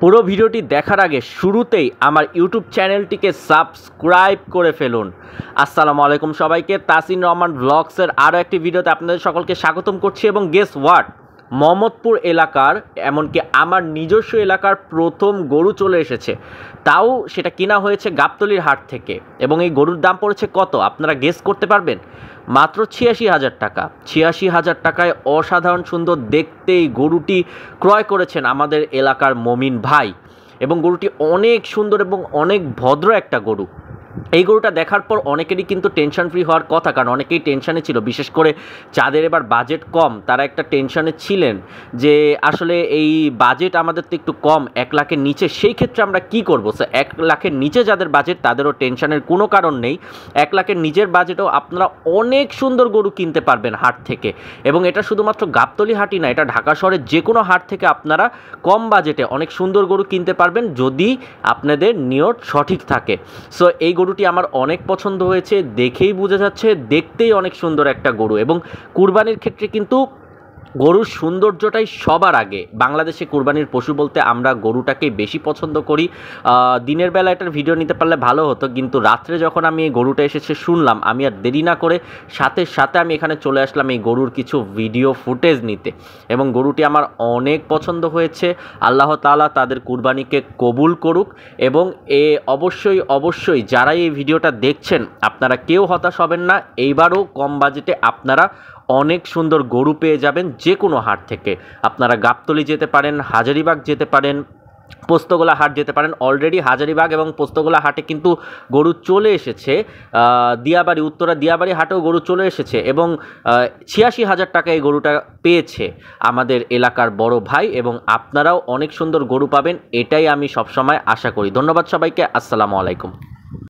পুরো ভিডিওটি দেখার আগে শুরুতেই আমার ইউটিউব চ্যানেলটিকে সাবস্ক্রাইব করে ফেলুন। আসসালামু আলাইকুম সবাইকে, তাসিন রহমান ব্লগসের আরও একটি ভিডিওতে আপনাদের সকলকে স্বাগতম করছি। এবং গেস হোয়াট, মোহাম্মদপুর এলাকার এমনকি আমার নিজস্ব এলাকার প্রথম গরু চলে এসেছে, তাও সেটা কিনা হয়েছে গাবতলীর হাট থেকে। এবং এই গরুর দাম পড়েছে কত আপনারা গেস করতে পারবেন? মাত্র ৮৬,০০০ টাকা। ৮৬,০০০ টাকায় অসাধারণ সুন্দর দেখতে এই গরুটি ক্রয় করেছেন আমাদের এলাকার মমিন ভাই। এবং গরুটি অনেক সুন্দর এবং অনেক ভদ্র একটা গরু। এই গরুটা দেখার পর অনেকেরই কিন্তু টেনশন ফ্রি হওয়ার কথা, কারণ অনেকেই টেনশানে ছিল, বিশেষ করে যাদের এবার বাজেট কম তারা একটা টেনশানে ছিলেন যে আসলে এই বাজেট আমাদের তো একটু কম, ১ লাখের নিচে, সেই ক্ষেত্রে আমরা কি করব। সো ১ লাখের নিচে যাদের বাজেট তাদেরও টেনশানের কোনো কারণ নেই। ১ লাখের নিচের বাজেটেও আপনারা অনেক সুন্দর গরু কিনতে পারবেন হাট থেকে। এবং এটা শুধুমাত্র গাবতলী হাটই না, এটা ঢাকা শহরের যে কোনো হাট থেকে আপনারা কম বাজেটে অনেক সুন্দর গরু কিনতে পারবেন যদি আপনাদের নিয়ত সঠিক থাকে। সো এই গরুটি আমার অনেক পছন্দ হয়েছে, দেখেই বোঝা যাচ্ছে, দেখতেই অনেক সুন্দর একটা গরু। এবং কুরবানির ক্ষেত্রে কিন্তু গরুর সৌন্দর্যটাই সবার আগে। বাংলাদেশে কুরবানির পশু বলতে আমরা গরুটাকেই বেশি পছন্দ করি। দিনের বেলা এটার ভিডিও নিতে পারলে ভালো হতো, কিন্তু রাত্রে যখন আমি এই গরুটা এসেছে শুনলাম, আমি আর দেরি না করে সাথে সাথে আমি এখানে চলে আসলাম এই গরুর কিছু ভিডিও ফুটেজ নিতে। এবং গরুটি আমার অনেক পছন্দ হয়েছে। আল্লাহ তাআলা তাদের কুরবানিকে কবুল করুক। এবং অবশ্যই অবশ্যই যারা এই ভিডিওটা দেখছেন আপনারা কেউ হতাশ হবেন না। এইবারও কম বাজেটে আপনারা অনেক সুন্দর গরু পেয়ে যাবেন যে কোনো হাট থেকে। আপনারা গাবতলী যেতে পারেন, হাজারীবাগ যেতে পারেন, পোস্তগোলা হাট যেতে পারেন। অলরেডি হাজারীবাগ এবং পোস্তগোলা হাটে কিন্তু গরু চলে এসেছে। দিয়াবাড়ি, উত্তরা দিয়াবাড়ি হাটেও গরু চলে এসেছে। এবং ৮৬,০০০ টাকায় এই গরুটা পেয়েছে আমাদের এলাকার বড় ভাই। এবং আপনারাও অনেক সুন্দর গরু পাবেন, এটাই আমি সবসময় আশা করি। ধন্যবাদ সবাইকে, আসসালামু আলাইকুম।